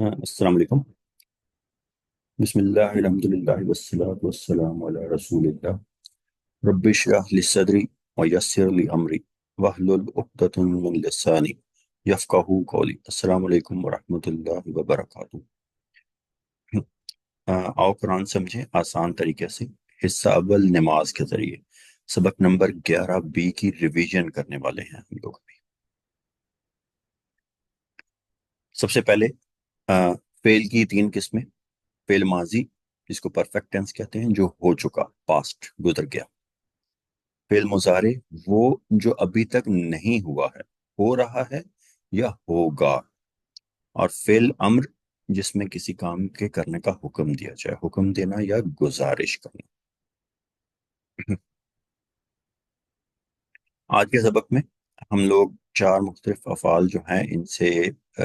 السلام علیکم. بسم اللہ الحمدللہ والصلاة والسلام علی رسول اللہ. رب اشرح لی صدری ویسر لی امری واحلل عقدۃ من لسانی یفقہوا قولی. السلام علیکم ورحمۃ اللہ وبرکاتہ. آؤ قرآن سمجھیں آسان طریقے سے. حصہ اول نماز کے ذریعے سبق نمبر 11B کی ریویژن کرنے والے ہیں ہم لوگ ابھی. سب سے پہلے فعل کی 3 قسمیں. فعل ماضی جس کو پرفیکٹ ٹینس کہتے ہیں، جو ہو چکا، پاسٹ، گزر گیا. فعل مضارع وہ جو ابھی تک نہیں ہوا ہے، ہو رہا ہے یا ہوگا. اور فعل امر جس میں کسی کام کے کرنے کا حکم دیا جائے، حکم دینا یا گزارش کرنا. آج کے سبق میں ہم لوگ 4 مختلف افعال جو ہیں ان سے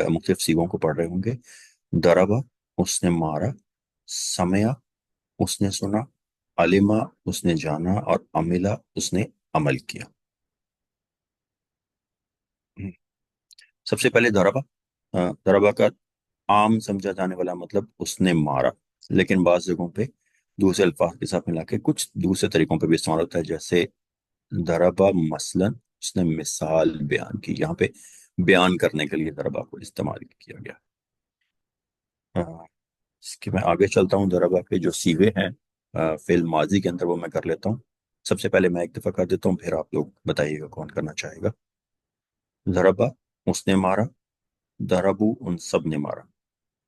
مختلف صیغوں کو پڑھ رہے ہوں گے. ضربہ، اس نے مارا. سمعہ، اس نے سنا. علمہ، اس نے جانا. اور عملہ، اس نے عمل کیا. سب سے پہلے ضربہ. ضربہ کا عام سمجھا جانے والا مطلب اس نے مارا، لیکن بعض جگہوں پہ دوسرے الفاظ کے ساتھ ملا کے کچھ دوسرے طریقوں پہ بھی استعمال ہوتا ہے، جیسے ضربہ مثلا، اس نے مثال بیان کی. یہاں پہ بیان کرنے کے لیے ضربہ کو استعمال کیا گیا. اس کے میں آگے چلتا ہوں. ضربہ کے جو صیغے ہیں فعل ماضی کے اندر وہ میں کر لیتا ہوں. سب سے پہلے میں ایک دفعہ کر دیتا ہوں، پھر آپ لوگ بتائیے گا کون کرنا چاہے گا. ضربہ، اس نے مارا. ضربو، ان سب نے مارا.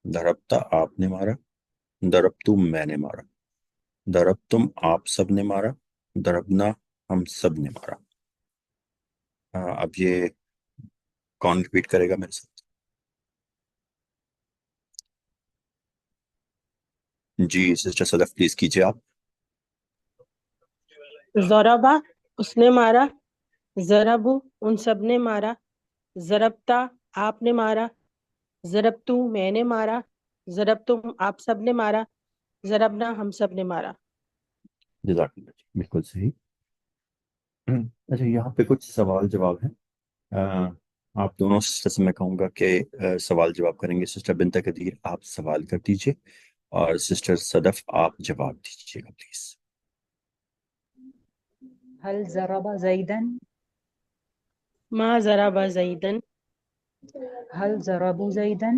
ضربتا، آپ نے مارا. ضربتم، میں نے مارا. ضربتم، آپ سب نے مارا. ضربنا، ہم سب نے مارا. اب یہ کون ریپیٹ کرے گا میرے ساتھ؟ جی سسٹر صدف پلیز کیجیے آپ. ضربہ، اس نے مارا. ضربو، ان سب نے مارا. ضربتا، آپ نے مارا. ضربتو، میں نے مارا. ضربتم، آپ سب نے مارا. ضربنا، ہم سب نے مارا. جزاک اللہ جی، بالکل صحیح. اچھا، یہاں پہ کچھ سوال جواب ہیں. آپ دونوں سسٹر سے میں کہوں گا کہ سوال جواب کریں گے. سسٹر بنت قدیر آپ سوال کر دیجئے، اور سسٹر صدف آپ جواب دیجیے گا پلیز. هل ضرب زيدا؟ ما ضرب زیدن. هل ضربوا زيدا؟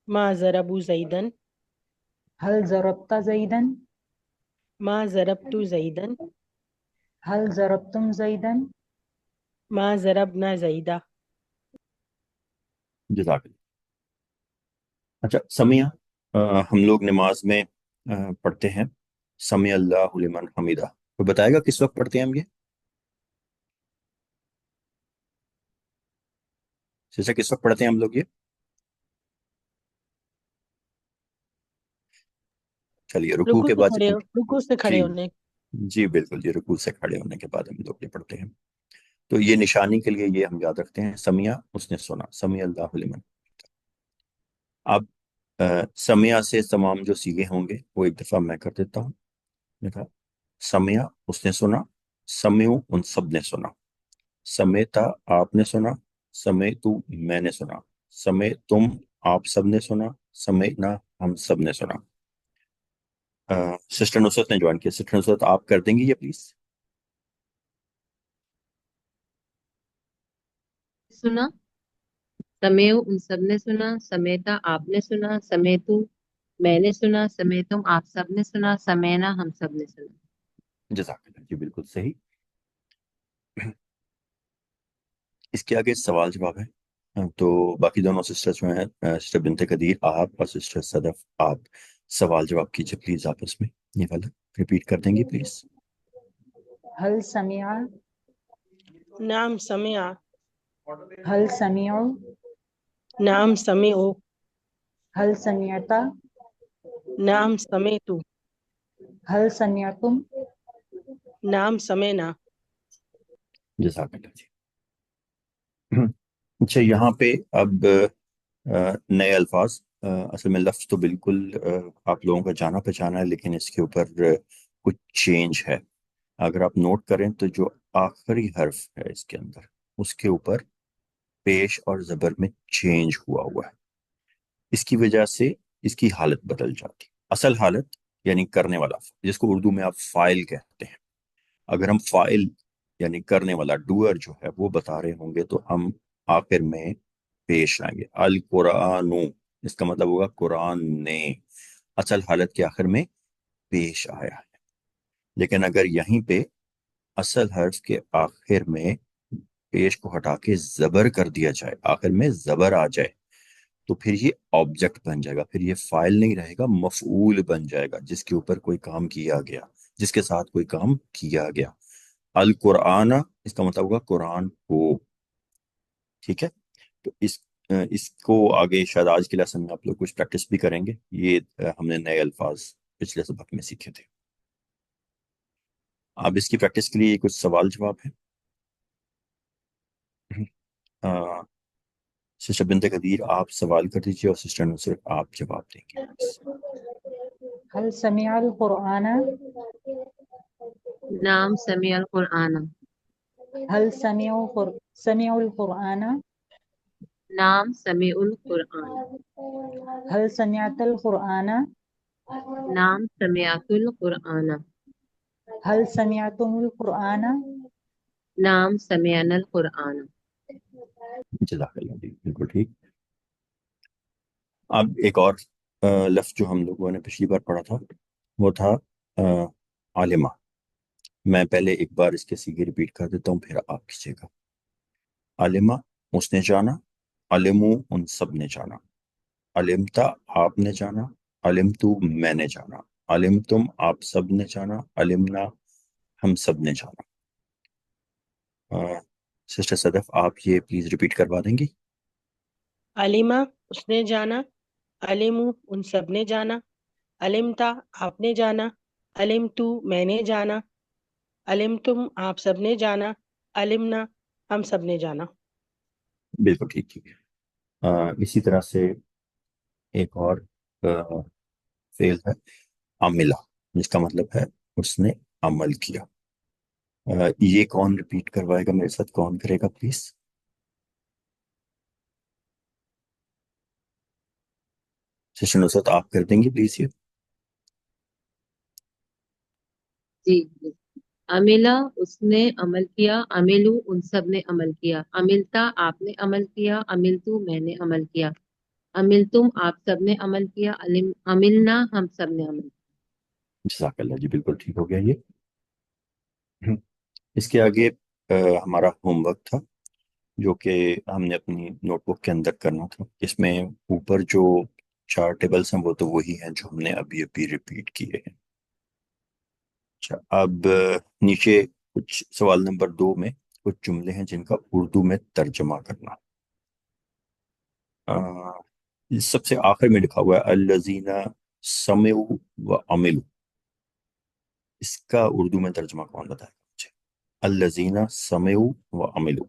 ما ضربو زیدن. هل ضربت زيدا؟ ما ضربت زیدن. هل ضربتم زيدا؟ ما ضربنا زیدہ. جزاک اللہ. اچھا، سمیع ہم لوگ نماز میں پڑھتے ہیں سمیع اللہ لمن حمیدہ. کوئی بتائے گا کس وقت پڑھتے ہیں ہم یہ؟ سسٹر کس وقت پڑھتے ہیں ہم لوگ یہ؟ چلیے رکوع رکوع کے سے بعد. کھڑے رکوع سے جی کھڑے ہونے. جی بالکل جی، رکوع سے کھڑے ہونے کے بعد ہم لوگ یہ پڑھتے ہیں. تو یہ نشانی کے لیے یہ ہم یاد رکھتے ہیں، سمیع اس نے سنا، سمیع اللہ لمن. اب سمیع سے تمام جو صیغے ہوں گے وہ ایک دفعہ میں کر دیتا ہوں. دیکھا، سمیع اس نے سنا. سمیع ان سب نے سنا. سمیتا، آپ نے سنا. سمیتو، میں نے سنا. سمیتم، آپ سب نے سنا. سمینا، ہم سب نے سنا. سسٹر نصرت نے جوائن کیا. سسٹر نصرت آپ کر دیں گی یہ پلیز؟ سنا، سمیو ان سب نے سنا. سمیتا، آپ نے سنا. سمیتو، میں نے سنا. سمیتم، آپ سب نے سنا. سمینا، ہم سب نے سنا. جزاک اللہ جی، بالکل صحیح. اس کے آگے سوال جواب ہے. تو باقی دونوں سسٹر جو ہیں، سسٹر بنت قدیر آپ اور سسٹر صدف آپ سوال جواب کیجیے پلیز آپس میں. یہ والا ریپیٹ کر دیں گی پلیز. هل سمع؟ نعم سمع. هل سمعوا؟ نعم سمعوا. هل سمعت؟ نعم سمعت. هل سمعتم؟ نعم سمعنا. جزاک اللہ جی. اچھا، یہاں پہ اب نئے الفاظ. اصل میں لفظ تو بالکل آپ لوگوں کا جانا پہچانا ہے، لیکن اس کے اوپر کچھ چینج ہے. اگر آپ نوٹ کریں تو جو آخری حرف ہے اس کے اندر، اس کے اوپر پیش اور زبر میں چینج ہوا ہے. اس کی وجہ سے اس کی حالت بدل جاتی. اصل حالت یعنی کرنے والا، جس کو اردو میں آپ فائل کہتے ہیں. اگر ہم فائل یعنی کرنے والا ڈوئر جو ہے وہ بتا رہے ہوں گے تو ہم آخر میں پیش آئیں گے. القرآن، اس کا مطلب ہوگا قرآن نے. اصل حالت کے آخر میں پیش آیا ہے. لیکن اگر یہیں پہ اصل حرف کے آخر میں پیش کو ہٹا کے زبر کر دیا جائے، آخر میں زبر آ جائے، تو پھر یہ آبجیکٹ بن جائے گا. پھر یہ فائل نہیں رہے گا، مفعول بن جائے گا، جس کے اوپر کوئی کام کیا گیا، جس کے ساتھ کوئی کام کیا گیا. القرآن اس کا مطلب ہوگا قرآن کو. ٹھیک ہے، تو اس کو آگے شاید آج کے لیسن میں آپ لوگ کچھ پریکٹس بھی کریں گے. یہ ہم نے نئے الفاظ پچھلے سبق میں سیکھے تھے. اب اس کی پریکٹس کے لیے کچھ سوال جواب ہے. سسٹر بنت قدیر آپ سوال کر دیجیے اور سسٹر نصرت آپ جواب دیں گے پلیز. هل سمع القرآن؟ نام سمع القرآن. هل سمعوا القرآن؟ نام سمع القرآن. هل سمعت القرآن؟ نام سمعت القرآن. هل سمعتم القرآن؟ نام سمعنا القرآن. جزاک اللہ جی، بالکل ٹھیک. اب ایک اور لفظ جو ہم لوگوں نے پچھلی بار پڑھا تھا وہ تھا عالمہ. میں پہلے ایک بار اس کے سیگے ریپیٹ کر دیتا ہوں، پھر آپ کیجیے گا. عالمہ اس نے جانا، علمو ان سب نے جانا، علمتا آپ نے جانا، علمتو میں نے جانا، علمتم آپ سب نے جانا، علمنا ہم سب نے جانا. سسٹر صدف آپ یہ پلیز ریپیٹ کروا دیں گی. علیما اس نے جانا، علمو ان سب نے جانا، علمتا آپ نے جانا، علمتو میں نے جانا، علمتم آپ سب نے جانا، علمنا ہم سب نے جانا. بالکل ٹھیک ٹھیک. اسی طرح سے ایک اور فعل ہے عاملہ، جس کا مطلب ہے اس نے عمل کیا. یہ کون ریپیٹ کروائے گا میرے ساتھ، کون کرے گا پلیز. سسٹر نصرت آپ کر دیں گے پلیز یہ. جی جی. عملہ اس نے عمل کیا، عملو ان سب نے عمل کیا، عملتا آپ نے عمل کیا، عملتو میں نے عمل کیا، عملتم آپ سب نے عمل کیا، عملنا ہم سب نے عمل کیا. جزاک اللہ جی، بالکل ٹھیک ہو گیا یہ. اس کے آگے ہمارا ہوم ورک تھا جو کہ ہم نے اپنی نوٹ بک کے اندر کرنا تھا. اس میں اوپر جو 4 ٹیبلز ہیں وہ تو وہی ہیں جو ہم نے ابھی ابھی ریپیٹ کیے ہیں. اچھا، اب نیچے کچھ سوال نمبر 2 میں کچھ جملے ہیں جن کا اردو میں ترجمہ کرنا. سب سے آخر میں لکھا ہوا ہے الذین سمعوا وعملوا. اس کا اردو میں ترجمہ کون بتائے گا مجھے. الذین سمعوا وعملوا.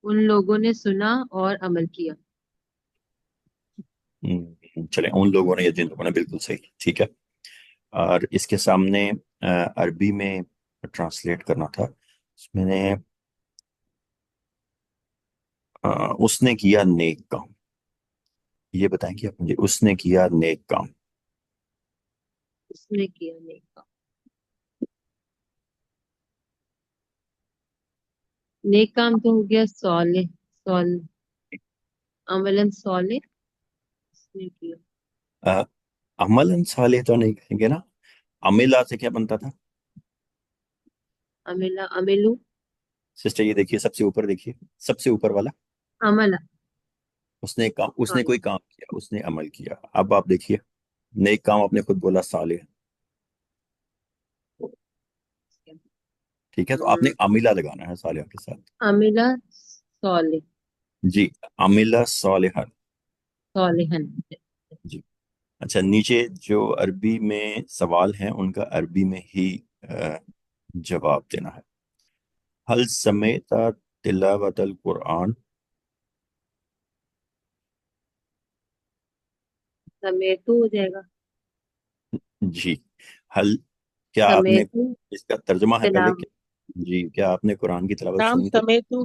ان لوگوں نے سنا اور عمل کیا. چلیں، ان لوگوں نے یا جن لوگوں نے، بالکل صحیح، ٹھیک ہے. اور اس کے سامنے عربی میں ٹرانسلیٹ کرنا تھا. اس میں نے اس نے کیا نیک کام. یہ بتائیں کہ آپ مجھے اس نے کیا نیک کام. اس نے کیا نیک کام. نیک کام تو ہو گیا صالح، عملاً صالح. اس نے کیا. عمل صالح تو نہیں کہیں گے نا. عملہ سے کیا بنتا تھا عملہ عملو. سسٹر؟ یہ دیکھیے، سب سے اوپر دیکھیے، سب سے اوپر والا. عملہ. اس نے کام، اس نے صالح. کوئی کام کیا، اس نے عمل کیا. اب آپ دیکھیے، نیک کام آپ نے خود بولا صالح. ٹھیک ہے، تو آپ نے عملہ لگانا ہے صالح کے ساتھ. عملہ صالح. جی، عملہ صالحا. صالحاً. جی. اچھا، نیچے جو عربی میں سوال ہیں ان کا عربی میں ہی جواب دینا ہے. حل سمیت تلاوت القرآن. سمیتو ہو جائے گا. جی. حل، کیا آپ نے سمیتو اس کا ترجمہ ہے پہلے تلاوت. کہ جی، کیا آپ نے قرآن کی تلاوت نام سنی تو سمیتو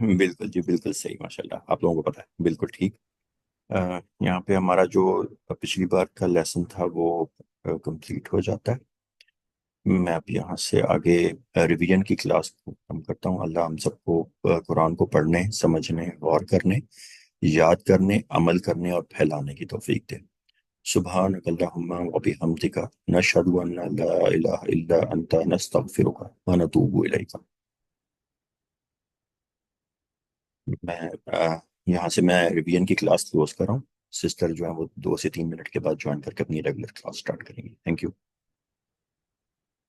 بالکل جی، بالکل صحیح، ماشاء اللہ، آپ لوگوں کو پتہ ہے، بالکل ٹھیک۔ یہاں پہ ہمارا جو پچھلی بار کا لیسن تھا وہ کمپلیٹ ہو جاتا ہے۔ میں اب یہاں سے آگے ریویژن کی کلاس کو ختم کرتا ہوں۔ اللہ ہم سب کو قرآن کو پڑھنے، سمجھنے، غور کرنے، یاد کرنے، عمل کرنے اور پھیلانے کی توفیق دے۔ سبحانک اللہم و بحمدک، نشہد ان لا الہ الا انت، نستغفرک و نتوب الیک۔ میں یہاں سے میں ریویژن کی کلاس کلوز کر رہا ہوں۔ سسٹر جو ہے وہ 2 سے 3 منٹ کے بعد جوائن کر کے اپنی ریگولر کلاس سٹارٹ کریں گی۔ Thank you.